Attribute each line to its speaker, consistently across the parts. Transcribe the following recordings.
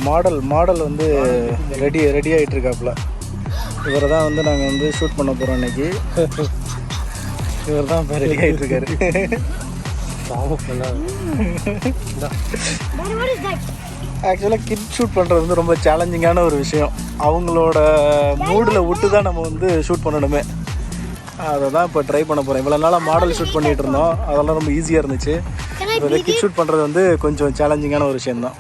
Speaker 1: Model வந்து ready ஆகிட்டு இருக்காப்புல. இவரை தான் வந்து நாங்கள் வந்து ஷூட் பண்ண போகிறோம் இன்னைக்கு. இவர் தான் இப்போ ரெடி ஆகிட்டு இருக்காரு. ஆக்சுவலாக கிட் ஷூட் பண்ணுறது வந்து ரொம்ப சேலஞ்சிங்கான ஒரு விஷயம். அவங்களோட மூடில் விட்டு தான் நம்ம வந்து ஷூட் பண்ணணுமே. அதை தான் இப்போ ட்ரை பண்ண போகிறேன். இவ்வளோ நாளாக மாடல் ஷூட் பண்ணிகிட்டு இருந்தோம், அதெல்லாம் ரொம்ப ஈஸியாக இருந்துச்சு. இப்போ கிட் ஷூட் பண்ணுறது வந்து கொஞ்சம் சேலஞ்சிங்கான ஒரு விஷயம் தான்.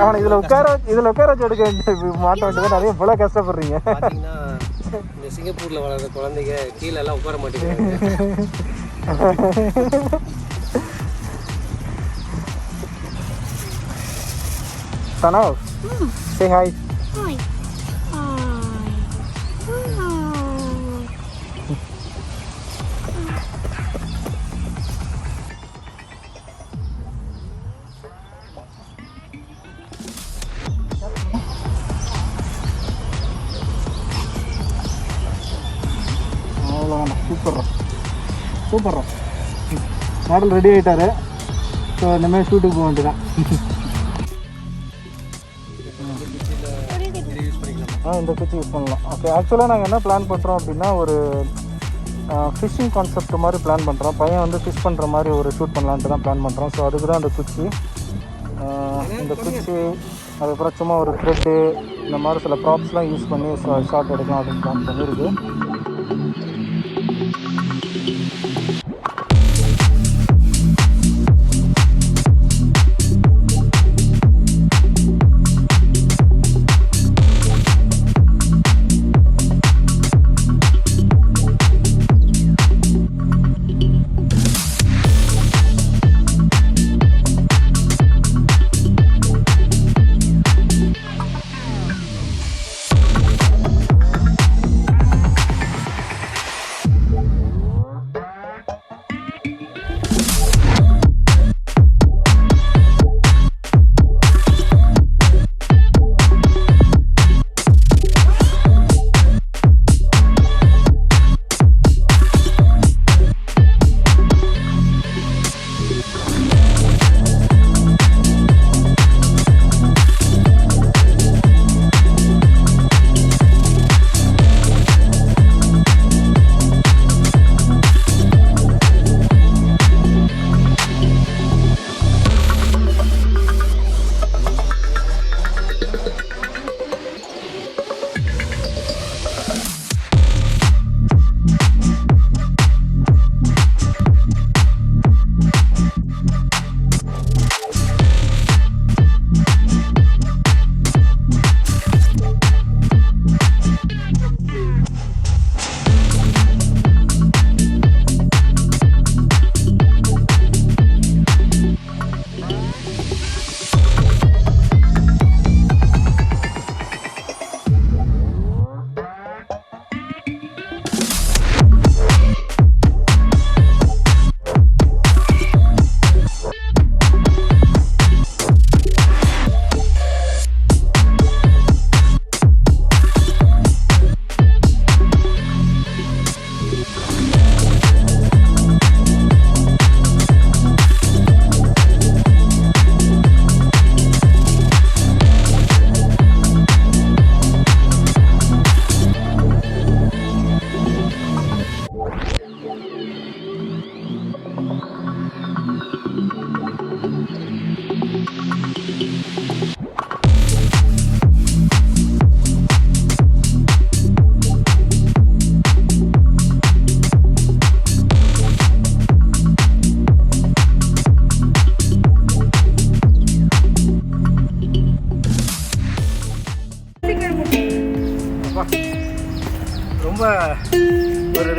Speaker 1: அவனை இதில் உட்கார வச்சு எடுக்க மாட்ட வேண்டியது. நிறைய இவ்வளோ கஷ்டப்படுறீங்க.
Speaker 2: இந்த சிங்கப்பூரில் வளர்கிற குழந்தைங்க கீழே எல்லாம் உட்கார மாட்டேங்கிறாங்க.
Speaker 1: Sano, say hi.
Speaker 3: Hi.
Speaker 1: Super model ready ஆகிட்டாரு. ஸோ இனிமேல் ஷூட்டுக்கு போக வேண்டியதான். இந்த குச்சி யூஸ் பண்ணலாம். ஓகே, ஆக்சுவலாக நாங்கள் என்ன பிளான் பண்ணுறோம் அப்படின்னா, ஒரு ஃபிஷ்ஷிங் கான்செப்ட் மாதிரி பிளான் பண்ணுறோம். பையன் வந்து ஃபிஷ் பண்ணுற மாதிரி ஒரு ஷூட் பண்ணலான்ட்டு தான் பிளான் பண்ணுறோம். ஸோ அதுக்கு தான் இந்த குச்சி, அதுக்கப்புறம் சும்மா ஒரு த்ரெட்டு, இந்த மாதிரி சில ப்ராப்ஸ்லாம் யூஸ் பண்ணி ஷார்ட் எடுக்கலாம் அப்படின்னு பிளான் பண்ணியிருக்கு.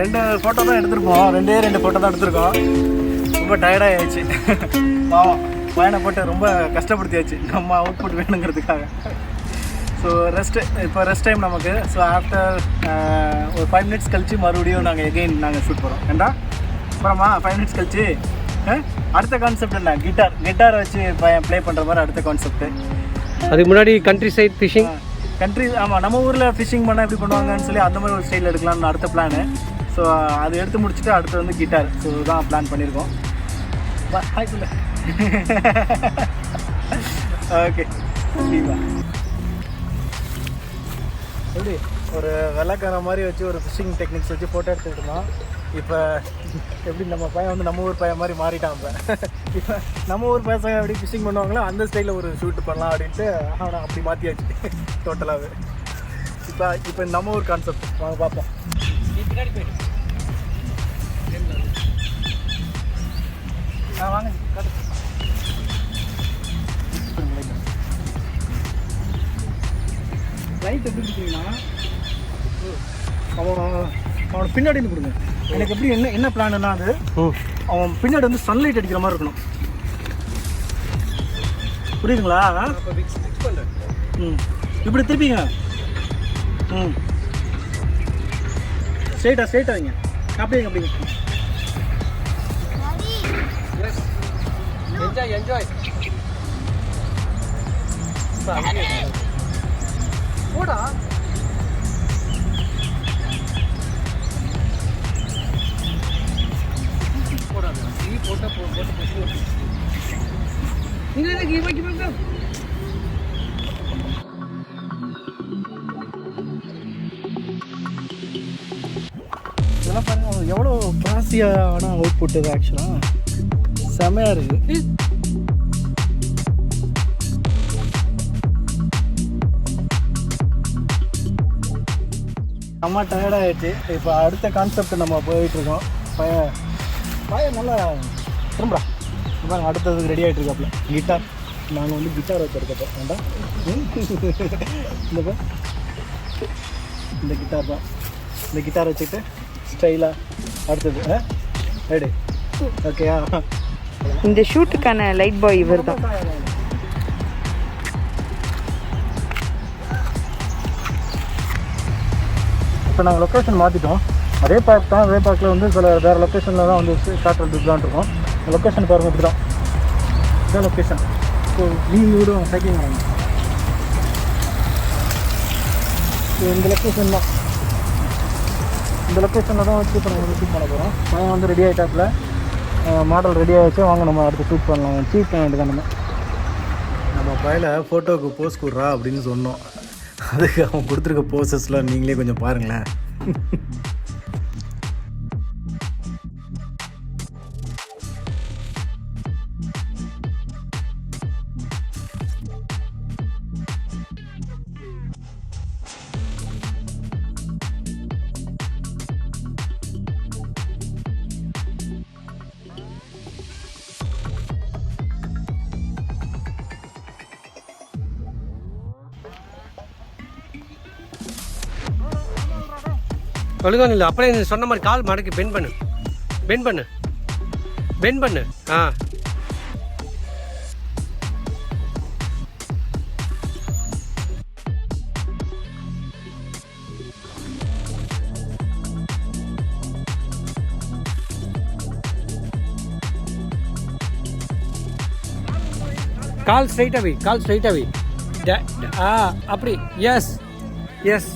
Speaker 1: 2 ஃபோட்டோ தான் எடுத்திருப்போம், 2 ஃபோட்டோ தான் எடுத்திருக்கோம். ரொம்ப டயர்டாகிடுச்சு. பாவம் பையனை போட்டு ரொம்ப கஷ்டப்படுத்தியாச்சு நம்ம அவுட்புட் வேணுங்கிறதுக்காக. ஸோ இப்போ ரெஸ்ட் டைம் நமக்கு. ஸோ ஆஃப்டர் ஒரு 5 மினிட்ஸ் கழிச்சு மறுபடியும் நாங்கள் ஷூட் போகிறோம். ஏண்டா அப்புறமா 5 மினிட்ஸ் கழிச்சு அடுத்த கான்செப்ட் என்ன, கிட்டார் வச்சு பையன் ப்ளே பண்ணுற மாதிரி அடுத்த கான்செப்ட்டு.
Speaker 2: அதுக்கு முன்னாடி கண்ட்ரி சைட் ஃபிஷிங்
Speaker 1: ஆமாம், நம்ம ஊரில் ஃபிஷிங் பண்ணால் எப்படி பண்ணுவாங்கன்னு சொல்லி அந்த மாதிரி ஒரு ஸ்டைல் எடுக்கலாம்னு அடுத்த பிளானு. ஸோ அது எடுத்து முடிச்சுட்டு அடுத்து வந்து கிட்டார். ஸோ தான் பிளான் பண்ணியிருக்கோம். ஹாய் சொல்லு. ஓகே, எப்படி ஒரு வெள்ளைக்கார மாதிரி வச்சு ஒரு ஃபிஷிங் டெக்னிக்ஸ் வச்சு ஃபோட்டோ எடுத்துக்கிட்டு இருந்தோம். இப்போ எப்படி நம்ம பையன் வந்து நம்ம ஊர் பையன் மாதிரி மாறிட்டான். இப்போ நம்ம ஊர் பசங்க எப்படி ஃபிஷிங் பண்ணுவாங்களோ அந்த ஸ்டைலில் ஒரு ஷூட் பண்ணலாம் அப்படின்ட்டு ஆனால் அப்படி மாற்றியாச்சு டோட்டலாகவே. இப்போ நம்ம ஊர் கான்செப்ட் வாங்க பார்ப்போம். வாங்க லைட் எப்படி கொடுத்தீங்கன்னா அவனை பின்னாடி இருந்து கொடுங்க. எனக்கு எப்படி என்ன பிளான்னா, அது அவன் பின்னாடி வந்து சன்லைட் அடிக்கிற மாதிரி இருக்கணும். புரியுதுங்களா? இப்படி திருப்பிங்க. ஸ்ட்ரெயிட்டாக வைங்க. அப்படிங்க.
Speaker 2: என்ஜாய் போடா.
Speaker 1: இதெல்லாம் பாருங்க எவ்வளோ கிளாஸியான அவுட்புட். இது ஆக்சுவலாக செமையாக இருக்குது. செம்ம டயர்டாகிடுச்சு. இப்போ அடுத்த கான்செப்ட் நம்ம போயிட்டுருக்கோம். பையன் நல்லா திரும்பா பாருங்க, அடுத்ததுக்கு ரெடி ஆகிட்டு இருக்காப்புல. கிட்டார் நாங்கள் வந்து கிட்டார் வச்சுருக்கப்போ வேண்டாம். இந்த கிட்டார் தான். இந்த கிட்டார் வச்சுட்டு ஸ்டைலாக அடுத்தது ரெடி. ஓகேயா?
Speaker 3: இந்த ஷூட்டுக்கான லைட் பாய் இவர் தான்.
Speaker 1: இப்போ நாங்கள் லொக்கேஷன் மாற்றிட்டோம். அதே பார்க் தான். அதே பார்க்கில் வந்து சில வேறு லொக்கேஷனில் தான் வந்து ஷார்ட் எடுத்துக்கலான் இருக்கோம். லொக்கேஷன் பாருங்கள், இப்படி தான் இதான் லொக்கேஷன். ஸோ நீங்கள் விடும் சைக்கிங் வராங்க. ஸோ இந்த லொக்கேஷன் தான். இந்த லொக்கேஷனில் தான் வச்சு இப்போ நம்ம ஷூட் பண்ண போகிறோம். பையன் வந்து ரெடி ஆகிட்டாப்பில். மாடல் ரெடி ஆகிடுச்சு. வாங்க நம்ம அடுத்து ஷூட் பண்ணலாம். ஷூட் பண்ண வேண்டியதான். நம்ம பையில ஃபோட்டோவுக்கு போஸ் கொடுறா அப்படின்னு சொன்னோம். அதுக்கு அவன் கொடுத்துருக்க போசஸ்லாம் நீங்களே கொஞ்சம் பாருங்களேன்.
Speaker 2: ஒழுங்காக இல்லை. அப்படியே சொன்ன மாதிரி கால் மடக்கி பெண்ட் பண்ணு. கால் ஸ்ட்ரைட்டாக வை. அப்படி. எஸ்